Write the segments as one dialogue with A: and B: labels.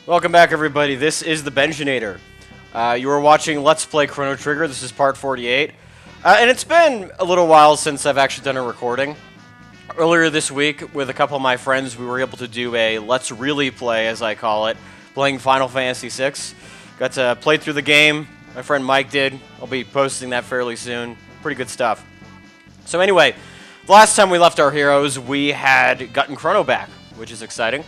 A: Welcome back, everybody. This is the Benjinator. You are watching Let's Play Chrono Trigger. This is part 48. And it's been a little while since I've actually done a recording. Earlier this week, with a couple of my friends, we were able to do a Let's Really Play, as I call it, playing Final Fantasy VI. Got to play through the game. My friend Mike did. I'll be posting that fairly soon. Pretty good stuff. So anyway, the last time we left our heroes, we had gotten Chrono back, which is exciting.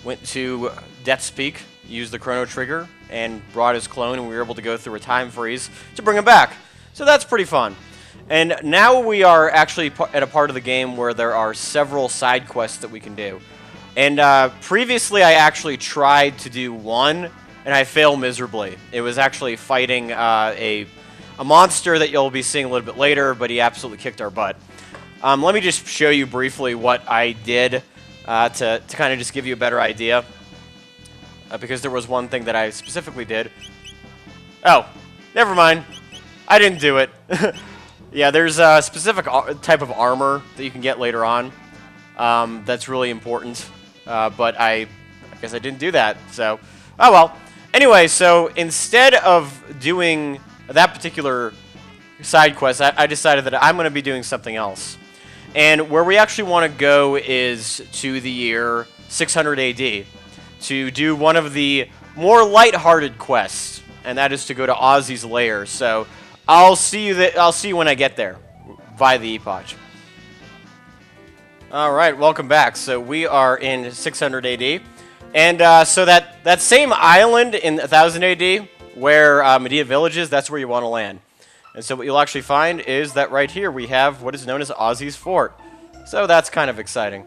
A: Went to Death's Peak, used the Chrono Trigger, and brought his clone, and we were able to go through a time freeze to bring him back. So that's pretty fun. And now we are actually at a part of the game where there are several side quests that we can do. And previously I actually tried to do one, and I failed miserably. It was actually fighting a monster that you'll be seeing a little bit later, but he absolutely kicked our butt. Let me just show you briefly what I did to kind of just give you a better idea. Because there was one thing that I specifically did. Oh, never mind. I didn't do it. Yeah, there's a specific type of armor that you can get later on. That's really important. But I guess I didn't do that. So, oh well. Anyway, so instead of doing that particular side quest, I decided that I'm going to be doing something else. And where we actually want to go is to the year 600 AD to do one of the more lighthearted quests, and that is to go to Ozzie's lair. So I'll see you when I get there via the epoch. All right, welcome back. So we are in 600 AD, and so that same island in 1000 AD where Medea Village is, that's where you want to land. And so what you'll actually find is that right here we have what is known as Ozzie's Fort. So that's kind of exciting.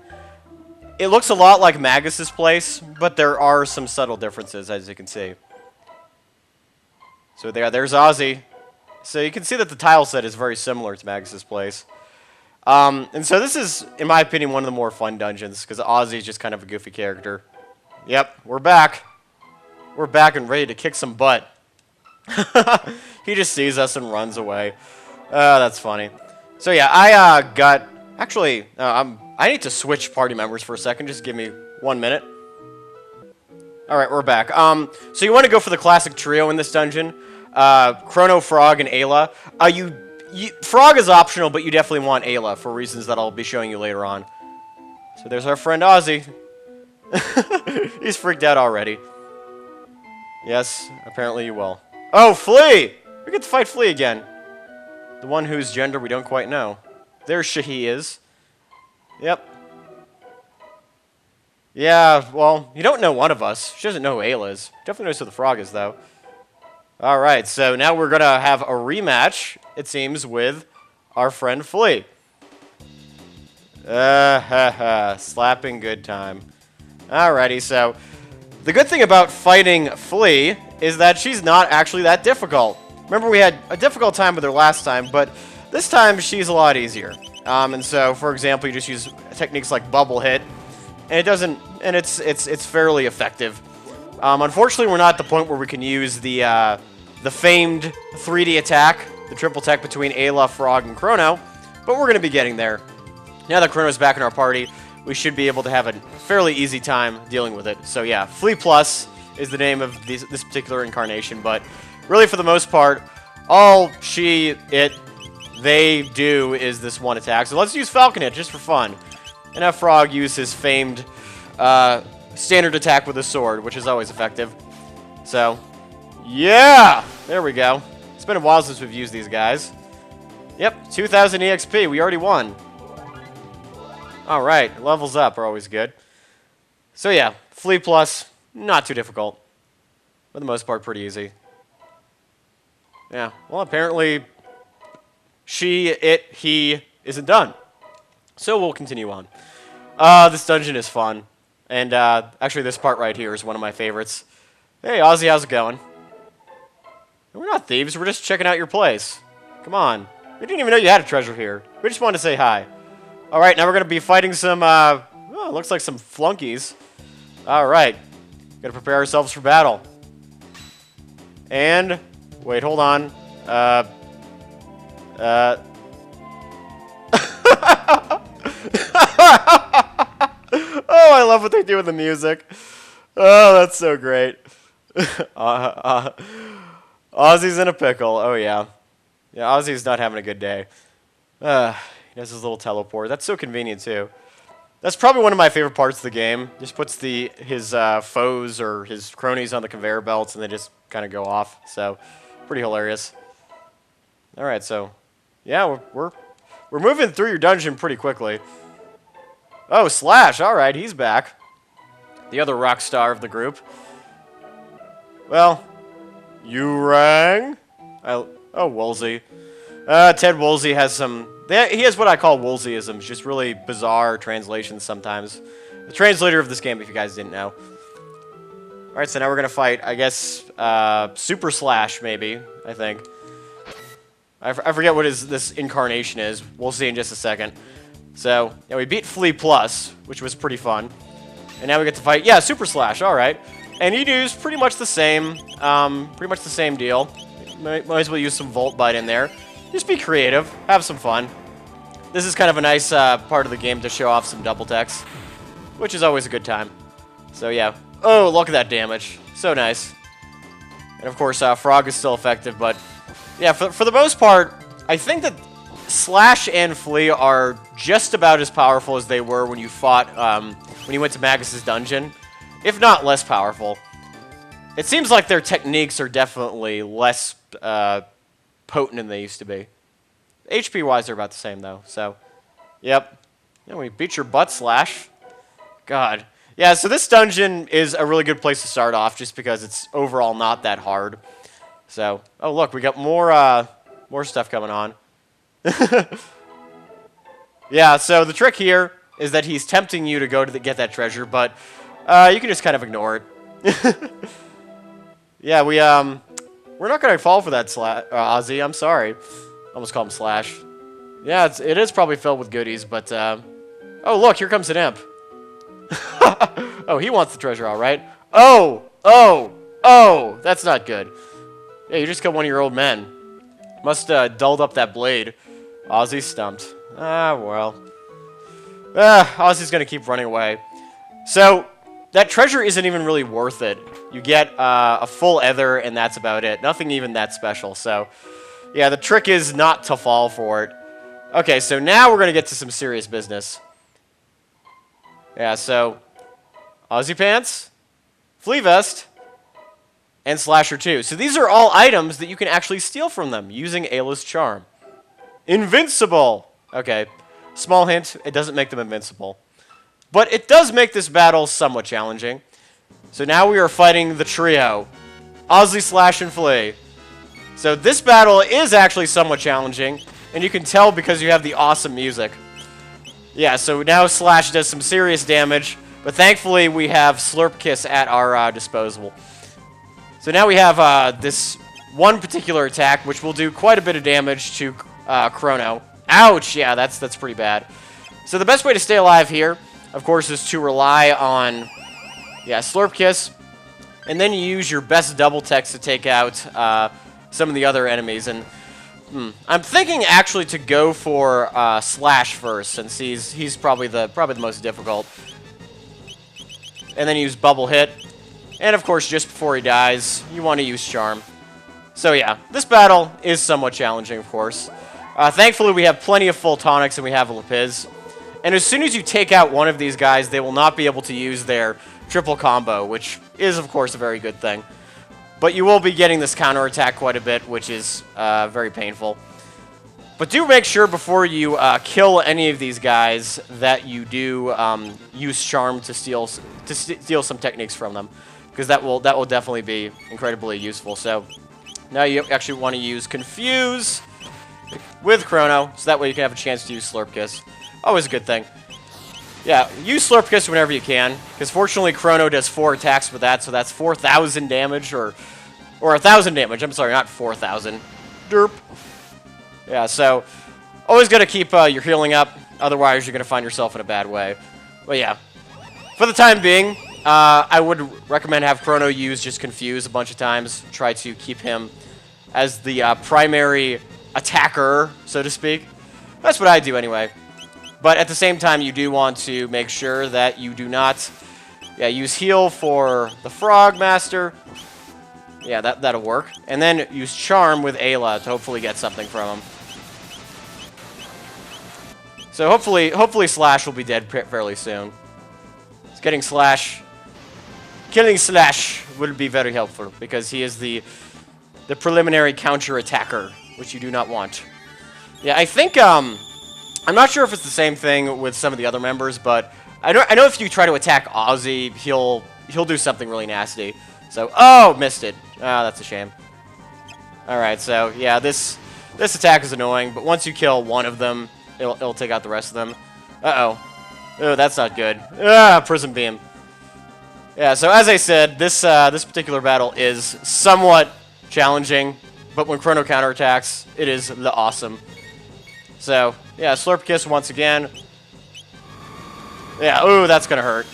A: It looks a lot like Magus's place, but there are some subtle differences, as you can see. So there's Ozzie. So you can see that the tile set is very similar to Magus's place. And so this is, in my opinion, one of the more fun dungeons, because Ozzie is just kind of a goofy character. Yep, we're back. We're back and ready to kick some butt. He just sees us and runs away. That's funny. So yeah, I got... Actually, I need to switch party members for a second. Just give me 1 minute. Alright, we're back. So you want to go for the classic trio in this dungeon. Crono, Frog, and Ayla. Frog is optional, but you definitely want Ayla for reasons that I'll be showing you later on. So there's our friend Ozzie. He's freaked out already. Yes, apparently you will. Oh, Flea! We get to fight Flea again. The one whose gender we don't quite know. There Shahi is. Yep. Yeah, well, you don't know one of us. She doesn't know who Ayla is. Definitely knows who the frog is, though. Alright, so now we're going to have a rematch, it seems, with our friend Flea. Slapping good time. Alrighty, so the good thing about fighting Flea is that she's not actually that difficult. Remember, we had a difficult time with her last time, but this time she's a lot easier. And so, for example, you just use techniques like bubble hit, and it's fairly effective. Unfortunately, we're not at the point where we can use the famed 3D attack, the triple tech between Ayla, Frog, and Chrono, but we're going to be getting there. Now that Chrono's back in our party, we should be able to have a fairly easy time dealing with it. So yeah, Flea Plus is the name of this particular incarnation, but really for the most part, all they do is this one attack. So let's use Falcon Hit just for fun. And have Frog use his famed standard attack with a sword, which is always effective. So, yeah! There we go. It's been a while since we've used these guys. Yep, 2000 EXP. We already won. Alright, levels up are always good. So yeah, Flea Plus, not too difficult. For the most part, pretty easy. Yeah, well apparently he isn't done. So we'll continue on. This dungeon is fun. And actually this part right here is one of my favorites. Hey Ozzie, how's it going? We're not thieves, we're just checking out your place. Come on. We didn't even know you had a treasure here. We just wanted to say hi. Alright, now we're going to be fighting some, looks like some flunkies. Alright. Gotta prepare ourselves for battle. And, wait, hold on. Oh, I love what they do with the music. Oh, that's so great. Ozzie's in a pickle. Oh, yeah. Yeah, Ozzie's not having a good day. He has his little teleport. That's so convenient, too. That's probably one of my favorite parts of the game. Just puts his foes or his cronies on the conveyor belts, and they just kind of go off. So, pretty hilarious. All right, so, yeah, we're moving through your dungeon pretty quickly. Oh, Slash. All right, he's back. The other rock star of the group. Well, you rang? Oh, Woolsey. Ted Woolsey has some... He has what I call Woolseyisms, just really bizarre translations sometimes. The translator of this game, if you guys didn't know. Alright, so now we're going to fight, I guess, Super Slash, maybe, I think. I forget what this incarnation is. We'll see in just a second. So, yeah, we beat Flea Plus, which was pretty fun. And now we get to fight, yeah, Super Slash, alright. And you use pretty much the same deal. Might as well use some Volt Bite in there. Just be creative, have some fun. This is kind of a nice part of the game to show off some double techs, which is always a good time. So yeah. Oh, look at that damage. So nice. And of course, Frog is still effective, but yeah, for the most part, I think that Slash and Flea are just about as powerful as they were when you fought, when you went to Magus's dungeon, if not less powerful. It seems like their techniques are definitely less potent than they used to be. HP-wise, they're about the same, though. So, yep. Yeah, we beat your butt, Slash. God. Yeah, so this dungeon is a really good place to start off, just because it's overall not that hard. So, oh, look, we got more stuff coming on. Yeah, so the trick here is that he's tempting you to go to get that treasure, but you can just kind of ignore it. Yeah, we're not going to fall for that, Ozzie. I'm sorry. Almost call him Slash. Yeah, it is probably filled with goodies, but... oh, look, here comes an imp. Oh, he wants the treasure, all right. Oh! That's not good. Yeah, you just killed one of your old men. Must dulled up that blade. Ozzie's stumped. Ah, well. Ozzie's going to keep running away. So... that treasure isn't even really worth it. You get a full ether, and that's about it. Nothing even that special. So, yeah, the trick is not to fall for it. Okay, so now we're going to get to some serious business. Yeah, so, Ozzie Pants, Flea Vest, and Slasher 2. So these are all items that you can actually steal from them using Ayla's Charm. Invincible! Okay, small hint, it doesn't make them invincible. But it does make this battle somewhat challenging. So now we are fighting the trio. Ozzie, Slash, and Flea. So this battle is actually somewhat challenging. And you can tell because you have the awesome music. Yeah, so now Slash does some serious damage. But thankfully we have Slurp Kiss at our disposal. So now we have this one particular attack, which will do quite a bit of damage to Chrono. Ouch! Yeah, that's pretty bad. So the best way to stay alive here, of course, is to rely on, yeah, Slurp Kiss, and then you use your best double techs to take out some of the other enemies. And I'm thinking actually to go for Slash first, since he's probably the most difficult. And then use Bubble Hit, and of course, just before he dies, you want to use Charm. So yeah, this battle is somewhat challenging, of course. Thankfully, we have plenty of full tonics, and we have Lapiz. And as soon as you take out one of these guys, they will not be able to use their triple combo, which is, of course, a very good thing. But you will be getting this counterattack quite a bit, which is very painful. But do make sure before you kill any of these guys that you do use Charm to steal some techniques from them, because that will definitely be incredibly useful. So now you actually want to use Confuse with Chrono, so that way you can have a chance to use Slurp Kiss. Always a good thing. Yeah, use Slurp Kiss whenever you can, because fortunately Chrono does 4 attacks with that, so that's 4,000 damage, or 1,000 damage. I'm sorry, not 4,000. Derp. Yeah, so always got to keep your healing up, otherwise you're going to find yourself in a bad way. But yeah, for the time being, I would recommend have Chrono use just Confuse a bunch of times. Try to keep him as the primary attacker, so to speak. That's what I do anyway. But at the same time, you do want to make sure that you do not Yeah, use heal for the Frog Master. Yeah, that'll work. And then use Charm with Ayla to hopefully get something from him. So hopefully Slash will be dead fairly soon. It's getting Slash. Killing Slash would be very helpful because he is the preliminary counter-attacker, which you do not want. Yeah, I think I'm not sure if it's the same thing with some of the other members, but I know if you try to attack Ozzie, he'll do something really nasty. So, oh, missed it. Oh, that's a shame. All right, so yeah, this attack is annoying, but once you kill one of them, it'll take out the rest of them. Uh-oh. Oh, that's not good. Ah, Prism Beam. Yeah, so as I said, this particular battle is somewhat challenging, but when Chrono counterattacks, it is the awesome. So, yeah, Slurp Kiss once again. Yeah, ooh, that's gonna hurt.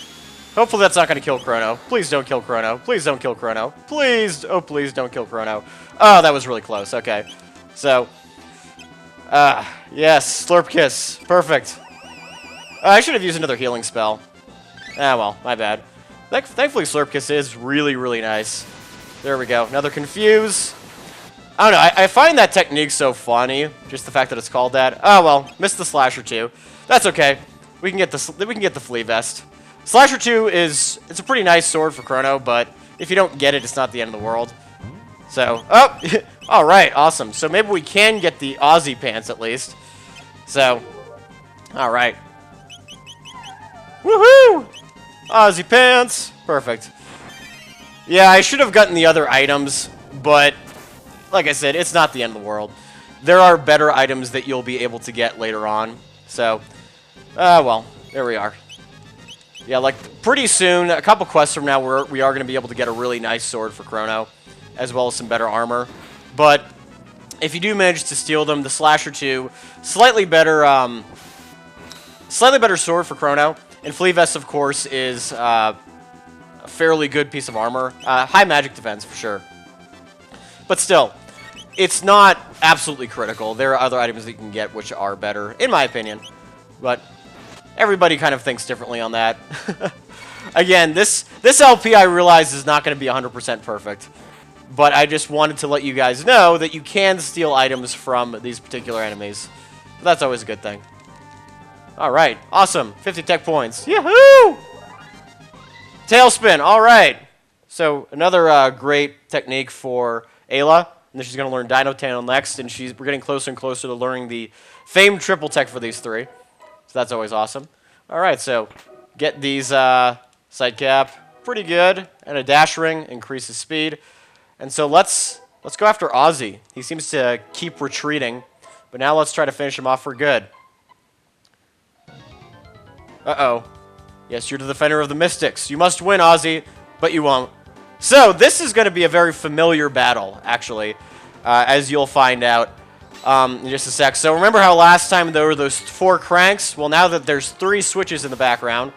A: Hopefully that's not gonna kill Chrono. Please don't kill Chrono. Please don't kill Chrono. Please, oh please don't kill Chrono. Oh, that was really close. Okay. So, yes, Slurp Kiss. Perfect. I should have used another healing spell. Ah, well, my bad. Thankfully, Slurp Kiss is really, really nice. There we go. Another Confuse. I don't know. I find that technique so funny. Just the fact that it's called that. Oh well, missed the Slasher 2. That's okay. We can get the Flea Vest. Slasher 2 it's a pretty nice sword for Chrono, but if you don't get it, it's not the end of the world. So, oh, all right, awesome. So maybe we can get the Ozzie pants at least. So, all right. Woohoo! Ozzie pants. Perfect. Yeah, I should have gotten the other items, but like I said, it's not the end of the world. There are better items that you'll be able to get later on. So, well, there we are. Yeah, like, pretty soon, a couple quests from now, we are going to be able to get a really nice sword for Chrono, as well as some better armor. But if you do manage to steal them, the Slasher 2, slightly better sword for Chrono. And Flea Vest, of course, is a fairly good piece of armor. High magic defense, for sure. But still, it's not absolutely critical. There are other items that you can get which are better, in my opinion. But everybody kind of thinks differently on that. Again, this LP, I realize, is not going to be 100% perfect. But I just wanted to let you guys know that you can steal items from these particular enemies. That's always a good thing. Alright, awesome. 50 tech points. Yahoo! Tailspin, alright. So, another great technique for Ayla. And then she's going to learn Dino Tail next, and we're getting closer and closer to learning the famed triple tech for these three. So that's always awesome. Alright, so get these side cap. Pretty good. And a dash ring, increases speed. And so let's go after Ozzie. He seems to keep retreating. But now let's try to finish him off for good. Uh-oh. Yes, you're the defender of the Mystics. You must win, Ozzie, but you won't. So, this is going to be a very familiar battle, actually, as you'll find out in just a sec. So, remember how last time there were those 4 cranks? Well, now that there's 3 switches in the background.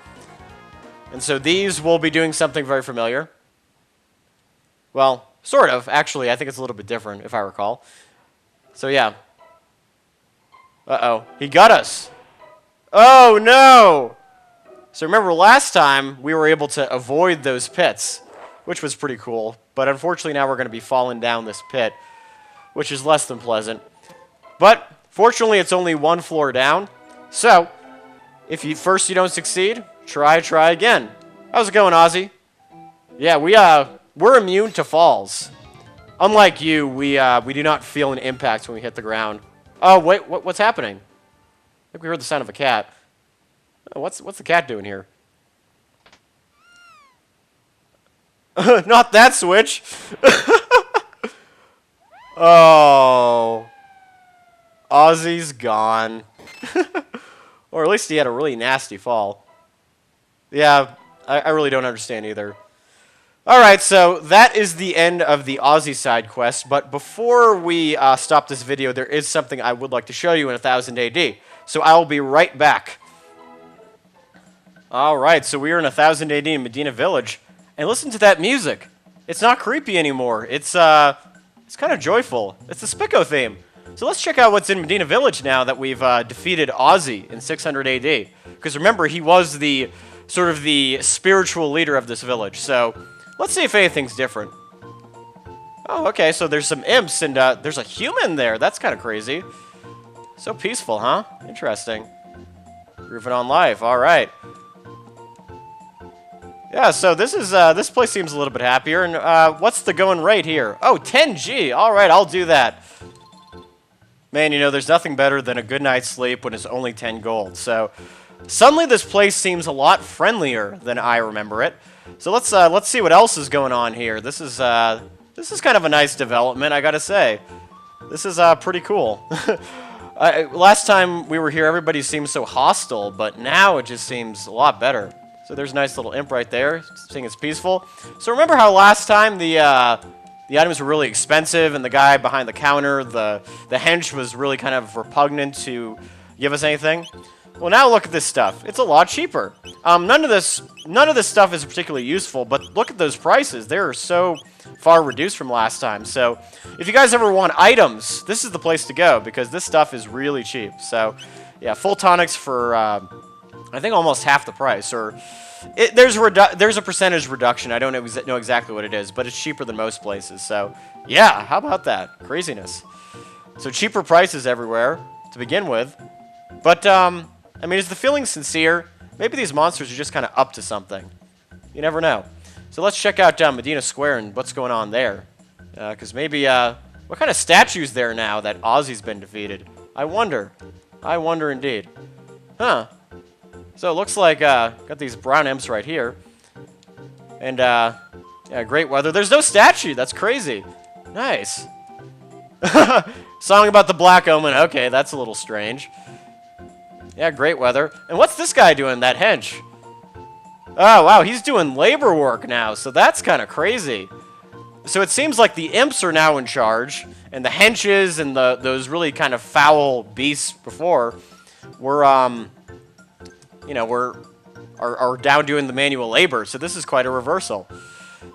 A: And so, these will be doing something very familiar. Well, sort of. Actually, I think it's a little bit different, if I recall. So, yeah. Uh-oh. He got us. Oh, no! So remember last time we were able to avoid those pits, which was pretty cool. But unfortunately now we're going to be falling down this pit, which is less than pleasant. But fortunately it's only 1 floor down. So if first you don't succeed, try again. How's it going, Ozzie? Yeah, we're immune to falls. Unlike you, we do not feel an impact when we hit the ground. Oh wait, what's happening? I think we heard the sound of a cat. Oh, what's the cat doing here? Not that switch. Oh. Ozzie's gone. Or at least he had a really nasty fall. Yeah, I really don't understand either. Alright, so that is the end of the Ozzie side quest, but before we stop this video, there is something I would like to show you in 1000 AD. So I will be right back. Alright, so we are in 1000 AD in Medina Village, and listen to that music. It's not creepy anymore. It's kind of joyful. It's the Spicco theme. So let's check out what's in Medina Village now that we've defeated Ozzie in 600 AD. Because remember, he was the sort of the spiritual leader of this village. So let's see if anything's different. Oh, okay, so there's some imps, and there's a human there. That's kind of crazy. So peaceful, huh? Interesting. Grooving on life. All right. Yeah, so this place seems a little bit happier. And what's the going rate here? Oh, 10G. All right, I'll do that. Man, you know, there's nothing better than a good night's sleep when it's only 10 gold. So suddenly this place seems a lot friendlier than I remember it. So let's see what else is going on here. This is kind of a nice development, I gotta say. This is pretty cool. Last time we were here, everybody seemed so hostile, but now it just seems a lot better. So there's a nice little imp right there, seeing it's peaceful. So remember how last time the items were really expensive, and the guy behind the counter, the hench, was really kind of repugnant to give us anything? Well, now look at this stuff. It's a lot cheaper. None of this stuff is particularly useful, but look at those prices. They're so far reduced from last time. So if you guys ever want items, this is the place to go, because this stuff is really cheap. So yeah, full tonics for I think almost half the price, or there's a percentage reduction. I don't know exactly what it is, but it's cheaper than most places. So yeah, how about that? Craziness. So cheaper prices everywhere to begin with. But I mean, is the feeling sincere? Maybe these monsters are just kind of up to something. You never know. So let's check out Medina Square and what's going on there. Because maybe, what kind of statue's there now that Ozzie's been defeated? I wonder. I wonder indeed. Huh. So it looks like, got these brown imps right here. And, yeah, great weather. There's no statue. That's crazy. Nice. Song about the Black Omen. Okay, that's a little strange. Yeah, great weather. And what's this guy doing, that hench? Oh, wow, he's doing labor work now, so that's kind of crazy. So it seems like the imps are now in charge, and the henches and those really kind of foul beasts before were, you know, are down doing the manual labor, so this is quite a reversal.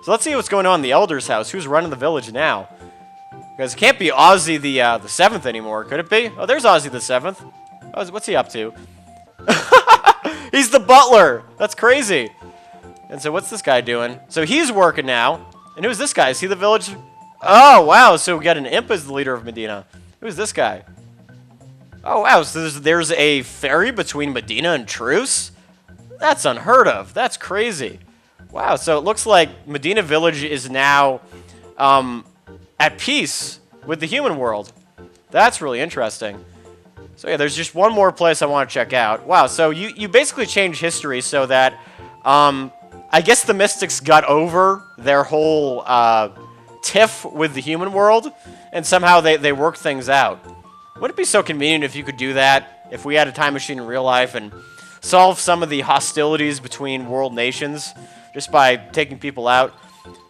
A: So let's see what's going on in the Elder's house. Who's running the village now? Because it can't be Ozzie the 7th anymore, could it be? Oh, there's Ozzie the 7th. Oh, what's he up to? He's the butler. That's crazy. And so what's this guy doing? So he's working now. And who's this guy? Is he the village? Oh, wow. So we got an imp as the leader of Medina. Who's this guy? Oh, wow. So there's a ferry between Medina and Truce? That's unheard of. That's crazy. Wow. So it looks like Medina Village is now at peace with the human world. That's really interesting. So yeah, there's just one more place I want to check out. Wow, so you basically changed history so that, I guess the Mystics got over their whole tiff with the human world, and somehow they worked things out. Wouldn't it be so convenient if you could do that, if we had a time machine in real life and solve some of the hostilities between world nations just by taking people out?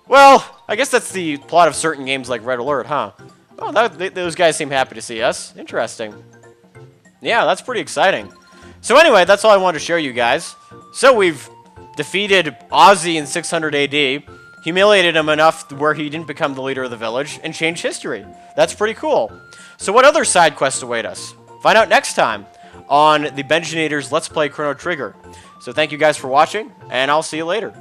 A: Well, I guess that's the plot of certain games like Red Alert, huh? Oh, those guys seem happy to see us. Interesting. Yeah, that's pretty exciting. So anyway, that's all I wanted to show you guys. So we've defeated Ozzie in 600 AD, humiliated him enough where he didn't become the leader of the village, and changed history. That's pretty cool. So what other side quests await us? Find out next time on the Benjinator's Let's Play Chrono Trigger. So thank you guys for watching, and I'll see you later.